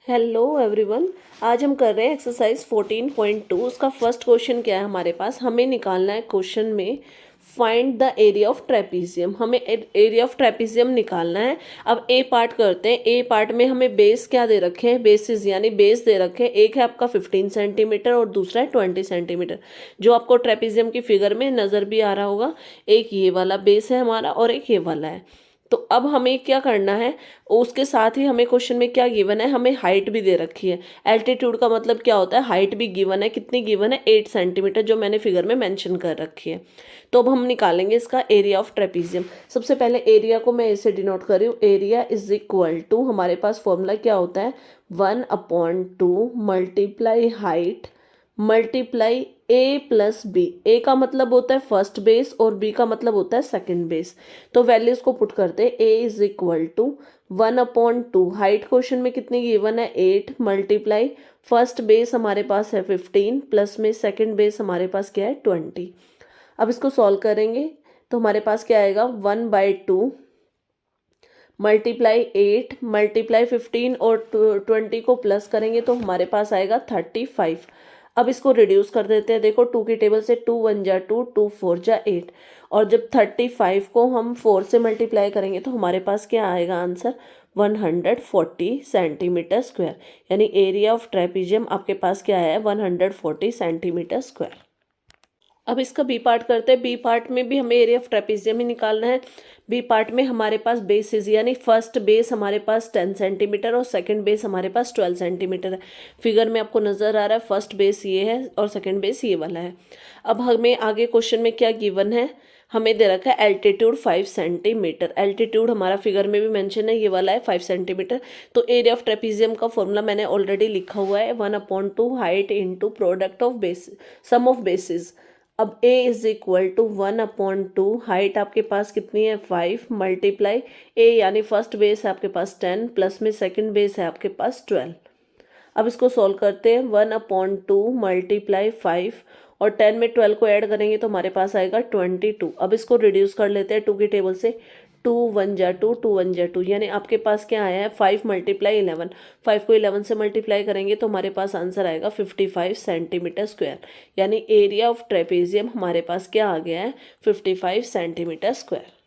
Hello everyone. आज हम कर रहे हैं एक्सरसाइज 14.2। उसका फर्स्ट क्वेश्चन क्या है हमारे पास, हमें निकालना है क्वेश्चन में find the area of trapezium. हमें एरिया ऑफ ट्रेपीजियम निकालना है। अब ए पार्ट करते हैं। ए पार्ट में हमें बेस क्या दे रखे हैं, बेसिस यानी बेस दे रखे हैं। एक है आपका 15 सेंटीमीटर और दूसरा है 20 सेंटीमीटर, जो आपको ट्रेपीजियम की फिगर में नज़र भी आ रहा होगा। एक ये वाला बेस है हमारा और एक ये वाला है। तो अब हमें क्या करना है, उसके साथ ही हमें क्वेश्चन में क्या गिवन है, हमें हाइट भी दे रखी है। एल्टीट्यूड का मतलब क्या होता है, हाइट भी गिवन है। कितनी गिवन है, 8 सेंटीमीटर, जो मैंने फिगर में मेंशन कर रखी है। तो अब हम निकालेंगे इसका एरिया ऑफ ट्रेपीजियम। सबसे पहले एरिया को मैं ऐसे डिनोट कर रही हूँ, एरिया इज इक्वल टू, हमारे पास फॉर्मूला क्या होता है, 1/2 मल्टीप्लाई हाइट मल्टीप्लाई ए प्लस बी। ए का मतलब होता है फर्स्ट बेस और बी का मतलब होता है सेकंड बेस। तो वैल्यूज को पुट करते हैं। A is equal to 1/2, height question में कितनी गिवन है 8, मल्टीप्लाई फर्स्ट बेस हमारे पास है 15 प्लस में सेकंड बेस हमारे पास क्या है 20। अब इसको सॉल्व करेंगे तो हमारे पास क्या आएगा, 1/2 मल्टीप्लाई 8 मल्टीप्लाई 15 और 20 को प्लस करेंगे तो हमारे पास आएगा 35। अब इसको रिड्यूस कर देते हैं। देखो 2 की टेबल से 2 1 जा 2, 2 4 जा 8, और जब 35 को हम 4 से मल्टीप्लाई करेंगे तो हमारे पास क्या आएगा आंसर, 140 सेंटीमीटर स्क्वायर। यानी एरिया ऑफ ट्रेपीजियम आपके पास क्या है, 140 सेंटीमीटर स्क्वायर। अब इसका बी पार्ट करते हैं। बी पार्ट में भी हमें एरिया ऑफ ट्रेपीजियम ही निकालना है। बी पार्ट में हमारे पास बेसिस यानी फर्स्ट बेस हमारे पास 10 सेंटीमीटर और सेकंड बेस हमारे पास 12 सेंटीमीटर है। फिगर में आपको नज़र आ रहा है, फर्स्ट बेस ये है और सेकंड बेस ये वाला है। अब हमें आगे क्वेश्चन में क्या गिवन है, हमें दे रखा है एल्टीट्यूड 5 सेंटीमीटर। एल्टीट्यूड हमारा फिगर में भी मेंशन है, ये वाला है 5 सेंटीमीटर। तो एरिया ऑफ ट्रेपीजियम का फॉर्मूला मैंने ऑलरेडी लिखा हुआ है, 1/2 height into product of base, sum of bases. अब a is equal to 1/2, height आपके पास कितनी है 5, मल्टीप्लाई a यानी फर्स्ट बेस है आपके पास 10 प्लस में सेकंड बेस है आपके पास 12। अब इसको सॉल्व करते हैं, 1/2 मल्टीप्लाई 5 और 10 में 12 को ऐड करेंगे तो हमारे पास आएगा 22। अब इसको रिड्यूस कर लेते हैं 2 की टेबल से, 2 1 जा 2, 2 1 जा 2, यानी आपके पास क्या आया है 5 मल्टीप्लाई 11। 5 को 11 से मल्टीप्लाई करेंगे तो हमारे पास आंसर आएगा 55 सेंटीमीटर स्क्वायर। यानी एरिया ऑफ ट्रेपेजियम हमारे पास क्या आ गया है, 55 सेंटीमीटर स्क्वायर।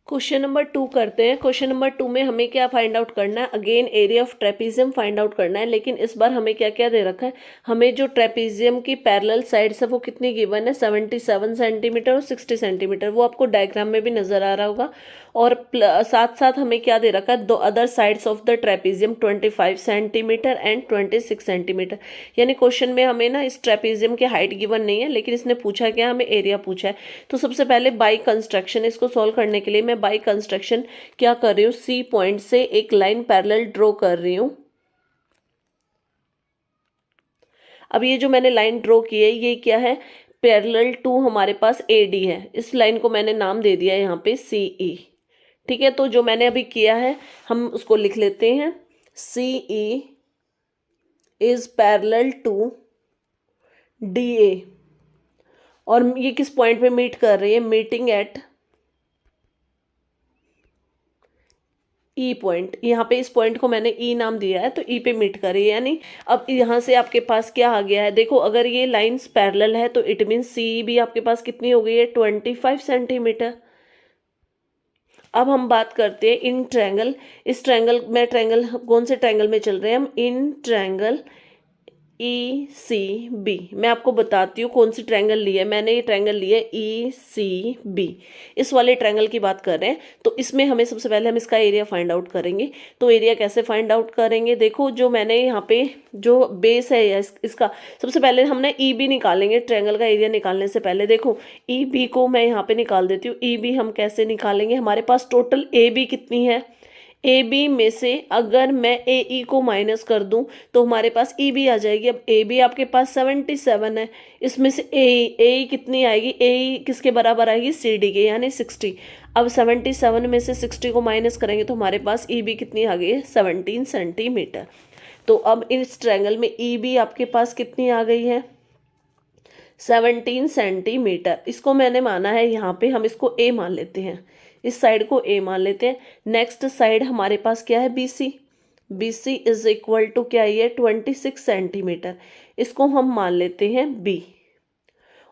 क्वेश्चन नंबर 2 करते हैं। क्वेश्चन नंबर 2 में हमें क्या फाइंड आउट करना है, again area of trapezium find out करना है। लेकिन इस बार हमें क्या क्या दे रखा है, हमें जो ट्रेपीजियम की पैरेलल साइड्स है वो कितनी गिवन है, 77 सेंटीमीटर और 60 सेंटीमीटर। वो आपको डायग्राम में भी नजर आ रहा होगा। और साथ साथ हमें क्या दे रखा है, दो other sides of the trapezium 25 centimetre and 26 centimetre. यानी क्वेश्चन में हमें ना इस ट्रेपीजियम की हाइट गिवन नहीं है, लेकिन इसने पूछा क्या, हमें एरिया पूछा है। तो सबसे पहले बाई कंस्ट्रक्शन, इसको सॉल्व करने के लिए मैं बाई कंस्ट्रक्शन क्या कर रही हूँ, सी पॉइंट से एक लाइन पैरेलल ड्रॉ कर रही हूँ। अब ये जो मैंने लाइन ड्रॉ की है ये क्या है, पैरेलल टू हमारे पास एडी है। इस लाइन को मैंने नाम दे दिया है यहाँ पे सीई। ठीक है, तो जो मैंने अभी किया है हम उसको लिख लेते हैं, CE is parallel to DA. और ये किस पॉइंट पे मीट कर रही है, मीटिंग एट ई पॉइंट। यहाँ पे इस पॉइंट को मैंने ई नाम दिया है, तो ई पे मीट कर रही है। यानी अब यहाँ से आपके पास क्या आ गया है, देखो अगर ये लाइंस पैरेलल है तो इट मीन सी भी आपके पास कितनी हो गई है, 25 सेंटीमीटर। अब हम बात करते हैं इन ट्रायंगल। इस ट्रायंगल में, ट्रायंगल कौन से ट्रायंगल में चल रहे हैं हम, in triangle E C B. मैं आपको बताती हूँ कौन सी ट्रायंगल ली है मैंने, ये ट्रायंगल ली है ई सी बी। इस वाले ट्रायंगल की बात कर रहे हैं। तो इसमें हमें सबसे पहले हम इसका एरिया फाइंड आउट करेंगे। तो एरिया कैसे फाइंड आउट करेंगे, देखो जो मैंने यहाँ पे जो बेस है इसका, सबसे पहले हमने ई बी निकालेंगे। ट्रायंगल का एरिया निकालने से पहले देखो ई बी को मैं यहाँ पे निकाल देती हूँ। ई बी हम कैसे निकालेंगे, हमारे पास टोटल ए बी कितनी है, ए बी में से अगर मैं ए ई को माइनस कर दूं तो हमारे पास ई बी आ जाएगी। अब ए बी आपके पास 77 है, इसमें से ए कितनी आएगी, ए किसके बराबर आएगी, सी डी के, यानी 60। अब 77 में से 60 को माइनस करेंगे तो हमारे पास ई बी कितनी आ गई है, 17 सेंटीमीटर। तो अब इस ट्रायंगल में ई बी आपके पास कितनी आ गई है, 17 सेंटीमीटर। इसको मैंने माना है यहाँ पे, हम इसको ए मान लेते हैं, इस साइड को ए मान लेते हैं। नेक्स्ट साइड हमारे पास क्या है, B C. BC is equal to क्या है 26 सेंटीमीटर, इसको हम मान लेते हैं B।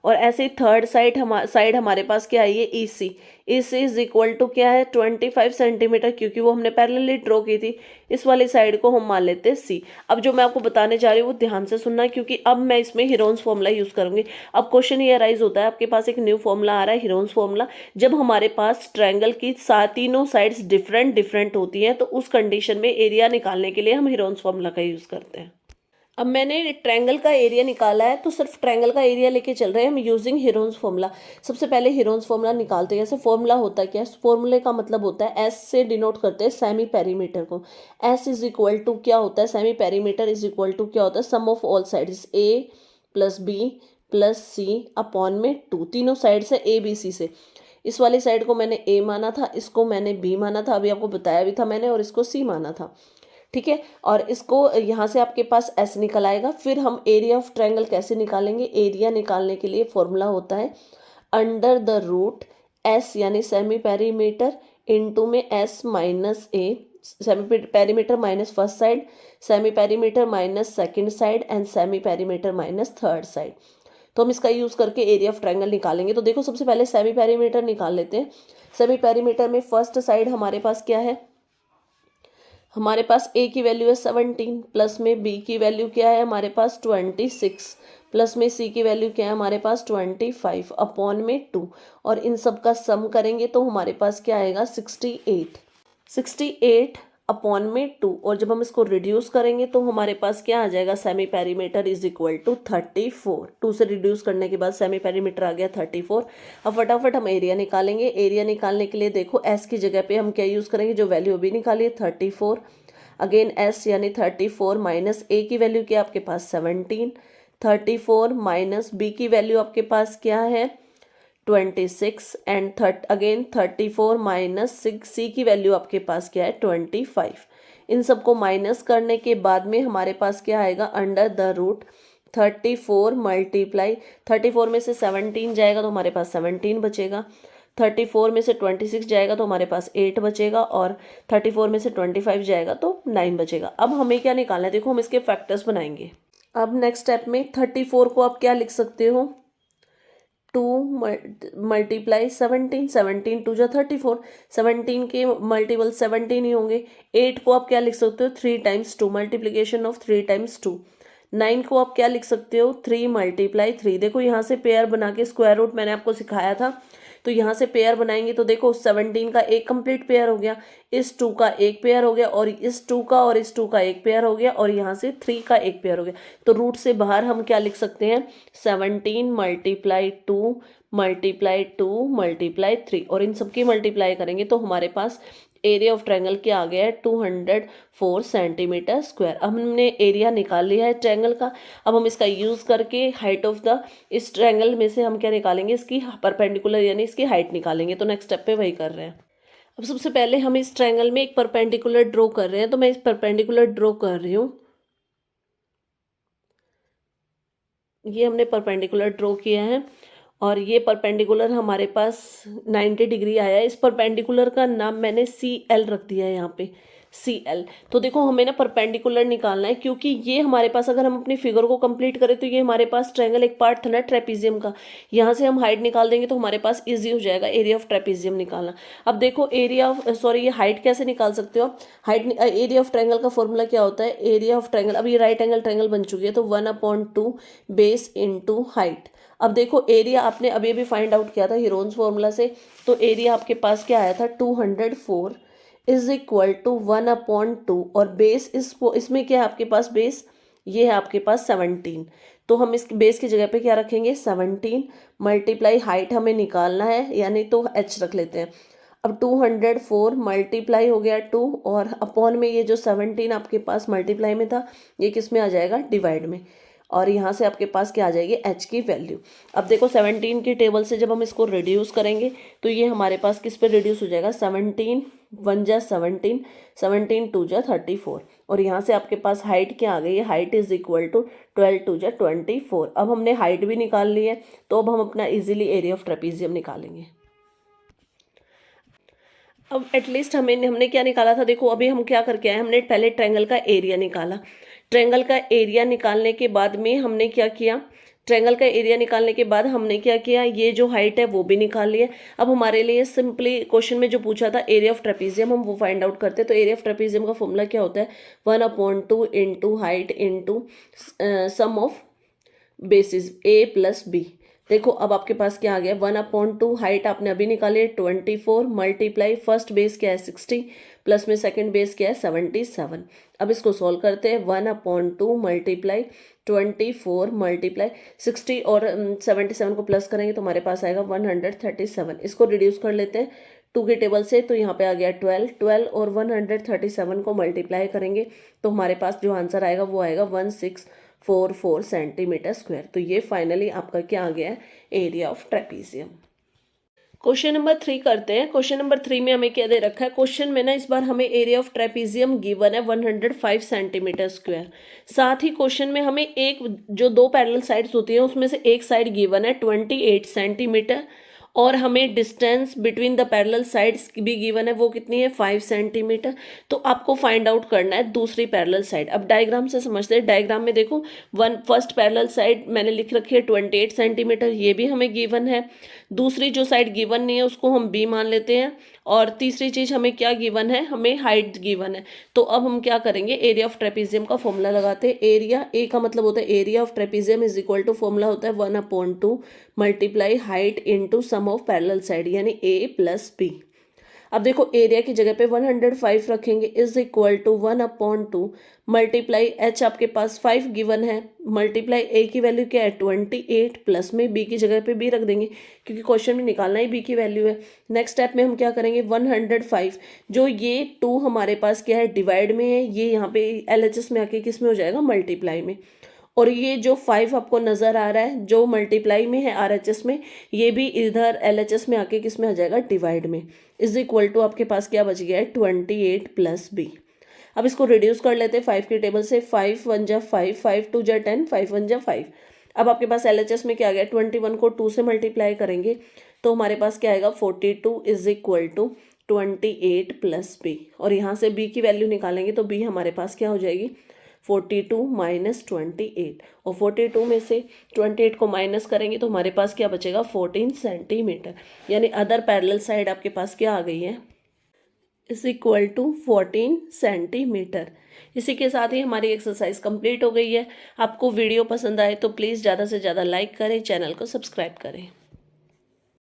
और ऐसे ही थर्ड साइड हमारे पास क्या है EC, EC is equal to क्या है 25 सेंटीमीटर, क्योंकि वो हमने पैरेलली ड्रॉ की थी। इस वाली साइड को हम मान लेते हैं C। अब जो मैं आपको बताने जा रही हूँ वो ध्यान से सुनना, क्योंकि अब मैं इसमें हीरोन्स फॉर्मूला यूज करूंगी। अब क्वेश्चन ये अराइज होता है, आपके पास एक न्यू फॉर्मूला आ रहा है हीरोन्स फॉर्मूला। जब हमारे पास ट्रायंगल की तीनों साइड्स डिफरेंट होती हैं, तो उस कंडीशन में एरिया निकालने के लिए हम हीरोन्स फॉर्मूला का यूज करते हैं। अब मैंने ट्रायंगल का एरिया निकाला है, तो सिर्फ ट्रायंगल का एरिया लेके चल रहे हैं हम यूजिंग हीरोन्स फॉर्मूला। सबसे पहले हीरोन्स फॉर्मूला निकालते हैं। जैसे फॉर्मूला होता है क्या, फॉर्मूले का मतलब होता है एस से डिनोट करते हैं सेमी पेरीमीटर को। एस इज इक्वल टू क्या होता है, semi perimeter is equal to क्या होता है, sum of all sides A plus B plus C upon में 2, तीनों साइड से ABC से। इस वाली साइड को मैंने A माना था, इसको मैंने B माना था, अभी आपको बताया भी था मैंने, और इसको C माना था। ठीक है, और इसको यहाँ से आपके पास S निकल आएगा। फिर हम एरिया ऑफ ट्रायंगल कैसे निकालेंगे, एरिया निकालने के लिए फॉर्मूला होता है अंडर द रूट S यानी सेमी पेरीमीटर इनटू में S minus A, semi perimeter minus first side, semi perimeter minus second side and semi perimeter minus third side. तो हम इसका यूज करके एरिया ऑफ ट्रायंगल निकालेंगे। तो देखो सबसे पहले सेमी पेरीमीटर निकाल लेते हैं। सेमी पेरीमीटर में फर्स्ट साइड हमारे पास क्या है, हमारे पास A की वैल्यू है 17, प्लस में B की वैल्यू क्या है हमारे पास 26, प्लस में C की वैल्यू क्या है हमारे पास 25 अपॉन में 2, और इन सब का सम करेंगे तो हमारे पास क्या आएगा 68 अपॉन में 2। और जब हम इसको रिड्यूस करेंगे तो हमारे पास क्या आ जाएगा, semi perimeter is equal to 34। 2 से रिड्यूस करने के बाद सेमी पेरीमीटर आ गया 34। अब फटाफट हम एरिया निकालेंगे। एरिया निकालने के लिए देखो S की जगह पे हम क्या यूज़ करेंगे, जो वैल्यू अभी निकाली है 34, अगेन S यानी 34 माइनस A की वैल्यू क्या आपके पास 17, 34 माइनस B की वैल्यू आपके पास क्या है 26 एंड अगेन 34 माइनस 6 C की वैल्यू आपके पास क्या है 25। इन सबको माइनस करने के बाद में हमारे पास क्या आएगा अंडर द रूट 34 मल्टीप्लाई 34 में से 17 जाएगा तो हमारे पास 17 बचेगा, 34 में से 26 जाएगा तो हमारे पास 8 बचेगा, और 34 में से 25 जाएगा तो 9 बचेगा। अब हमें क्या निकालना है, देखो हम इसके फैक्टर्स बनाएंगे। अब नेक्स्ट स्टेप में 34 को आप क्या लिख सकते हो 2 मल्टीप्लाई 17, 17 टू जा 34, 17 के मल्टीपल 17 ही होंगे। 8 को आप क्या लिख सकते हो 3 टाइम्स 2, मल्टीप्लीकेशन ऑफ 3 टाइम्स 2। 9 को आप क्या लिख सकते हो 3 मल्टीप्लाई 3। देखो यहाँ से पेयर बना के स्क्वायर रूट मैंने आपको सिखाया था, तो यहाँ से पेयर बनाएंगे तो देखो 17 का एक कंप्लीट पेयर हो गया, इस 2 का एक पेयर हो गया, और इस 2 का और इस 2 का एक पेयर हो गया, और यहाँ से 3 का एक पेयर हो गया। तो रूट से बाहर हम क्या लिख सकते हैं 17 मल्टीप्लाई 2 मल्टीप्लाई 2 मल्टीप्लाई 3, और इन सबकी मल्टीप्लाई करेंगे तो हमारे पास एरिया ऑफ ट्रायंगल क्या आ गया है 204 सेंटीमीटर स्क्वायर। अब हमने एरिया निकाल लिया है ट्रायंगल का। अब हम इसका यूज करके हाइट ऑफ द इस ट्रायंगल में से हम क्या निकालेंगे, इसकी परपेंडिकुलर यानी इसकी हाइट निकालेंगे। तो नेक्स्ट स्टेप पे वही कर रहे हैं। अब सबसे पहले हम इस ट्रायंगल में एक परपेंडिकुलर ड्रॉ कर रहे हैं, तो मैं इस परपेंडिकुलर ड्रॉ कर रही हूँ। ये हमने परपेंडिकुलर ड्रॉ किया है, और ये परपेंडिकुलर हमारे पास 90 डिग्री आया है। इस परपेंडिकुलर का नाम मैंने CL रख दिया है यहाँ पे CL। तो देखो हमें ना परपेंडिकुलर निकालना है, क्योंकि ये हमारे पास अगर हम अपनी फिगर को कंप्लीट करें तो ये हमारे पास ट्रायंगल एक पार्ट था ना ट्रेपीजियम का, यहाँ से हम हाइट निकाल देंगे तो हमारे पास इजी हो जाएगा एरिया ऑफ ट्रेपीजियम निकालना। अब देखो एरिया ऑफ ये हाइट कैसे निकाल सकते हो, हाइट एरिया ऑफ ट्रायंगल का फॉर्मूला क्या होता है, एरिया ऑफ ट्रायंगल, अब ये राइट एंगल ट्रायंगल बन चुकी है तो 1/2 बेस इंटू हाइट। अब देखो एरिया आपने अभी अभी फाइंड आउट किया था हीरोन्स फॉर्मूला से, तो एरिया आपके पास क्या आया था 204 इज इक्वल टू 1/2, और बेस इसमें क्या है आपके पास बेस, ये है आपके पास 17। तो हम इस बेस की जगह पे क्या रखेंगे 17 मल्टीप्लाई हाइट हमें निकालना है, यानी तो h रख लेते हैं। अब 204 मल्टीप्लाई हो गया 2, और अपॉन में ये जो 17 आपके पास मल्टीप्लाई में था ये किस में आ जाएगा डिवाइड में, और यहाँ से आपके पास क्या आ जाएगी h की वैल्यू। अब देखो 17 की टेबल से जब हम इसको रिड्यूस करेंगे तो ये हमारे पास किस पे रिड्यूस हो जाएगा 17 1 जा 17, 17 2 जा 34, और यहाँ से आपके पास हाइट क्या आ गई है, हाइट इज इक्वल टू 12 2 जा 24। अब हमने हाइट भी निकाल ली है, तो अब हम अपना इजीली एरिया ऑफ ट्रेपीजियम निकालेंगे। अब एटलीस्ट हमने क्या निकाला था, देखो अभी हम क्या करके आए, हमने पहले ट्रायंगल का एरिया निकाला। ट्रायंगल का एरिया निकालने के बाद में हमने क्या किया, ट्रायंगल का एरिया निकालने के बाद हमने क्या किया, ये जो हाइट है वो भी निकाल लिया। अब हमारे लिए सिंपली क्वेश्चन में जो पूछा था एरिया ऑफ ट्रेपीजियम, हम वो फाइंड आउट करते हैं। तो एरिया ऑफ ट्रेपीजियम का फॉर्मूला क्या होता है, 1/2 into height into sum of bases A plus B. देखो अब आपके पास क्या आ गया, 1/2 हाइट आपने अभी निकाली 24 मल्टीप्लाई फर्स्ट बेस क्या है 60 प्लस में सेकंड बेस क्या है 77। अब इसको सॉल्व करते हैं, 1/2 मल्टीप्लाई 24 मल्टीप्लाई 60 और 77 को प्लस करेंगे तो हमारे पास आएगा 137। इसको रिड्यूस कर लेते हैं 2 के टेबल से, तो यहाँ पे आ गया 12 और 137 को मल्टीप्लाई करेंगे तो हमारे पास जो आंसर आएगा वो आएगा 1644 सेंटीमीटर स्क्वायर। तो ये फाइनली आपका क्या आ गया है, area of trapezium. Question number 3 करते हैं। क्वेश्चन नंबर 3 में हमें क्या दे रखा है, क्वेश्चन में ना इस बार हमें एरिया ऑफ ट्रेपीजियम गिवन है 105 सेंटीमीटर स्क्वायर। साथ ही क्वेश्चन में हमें एक जो दो पैरेलल साइड्स होती हैं उसमें से एक साइड गिवन है 28 सेंटीमीटर और हमें distance between the parallel sides भी गिवन है, वो कितनी है 5 सेंटीमीटर। तो आपको फाइंड आउट करना है दूसरी पैरेलल साइड। अब डायग्राम से समझते हैं। डायग्राम में देखो फर्स्ट पैरेलल साइड मैंने लिख रखी है 28 सेंटीमीटर, ये भी हमें गिवन है। दूसरी जो साइड गिवन नहीं है उसको हम बी मान लेते हैं। और तीसरी चीज हमें क्या गिवन है, हमें हाइट गिवन है। तो अब हम क्या करेंगे, एरिया ऑफ ट्रेपीजियम का फॉर्मूला लगाते हैं। एरिया ए का मतलब होता है area of trapezium is equal to, formula होता है 1/2 multiply height into sum of parallel side यानी ए प्लस बी। अब देखो एरिया की जगह पे 105 रखेंगे is equal to 1/2 multiply H आपके पास 5 गिवन है मल्टीप्लाई ए की वैल्यू क्या है 28 प्लस में बी की जगह पे बी रख देंगे क्योंकि क्वेश्चन में निकालना ही बी की वैल्यू है। नेक्स्ट स्टेप में हम क्या करेंगे, 105 जो ये 2 हमारे पास क्या है डिवाइड में है, ये यहाँ पे LHS में आके किस में हो जाएगा मल्टीप्लाई में। और ये जो 5 आपको नज़र आ रहा है जो मल्टीप्लाई में है RHS में, ये भी इधर LHS में आके किस में आ जाएगा डिवाइड में। इज इक्वल टू आपके पास क्या बच गया है 28 प्लस बी। अब इसको रिड्यूस कर लेते हैं 5 के टेबल से, 5 1 जा 5, 5 2 जा 10, 5 1 जा 5। अब आपके पास LHS में क्या आ गया, 21 को 2 से मल्टीप्लाई करेंगे तो हमारे पास क्या आएगा 42 is equal to 28 plus B. और यहाँ से बी की वैल्यू निकालेंगे तो बी हमारे पास क्या हो जाएगी 42 माइनस 28। और 42 में से 28 को माइनस करेंगे तो हमारे पास क्या बचेगा 14 सेंटीमीटर। यानी अदर पैरेलल साइड आपके पास क्या आ गई है इज इक्वल टू 14 सेंटीमीटर। इसी के साथ ही हमारी एक्सरसाइज कंप्लीट हो गई है। आपको वीडियो पसंद आए तो प्लीज़ ज़्यादा से ज़्यादा लाइक करें, चैनल को सब्सक्राइब करें।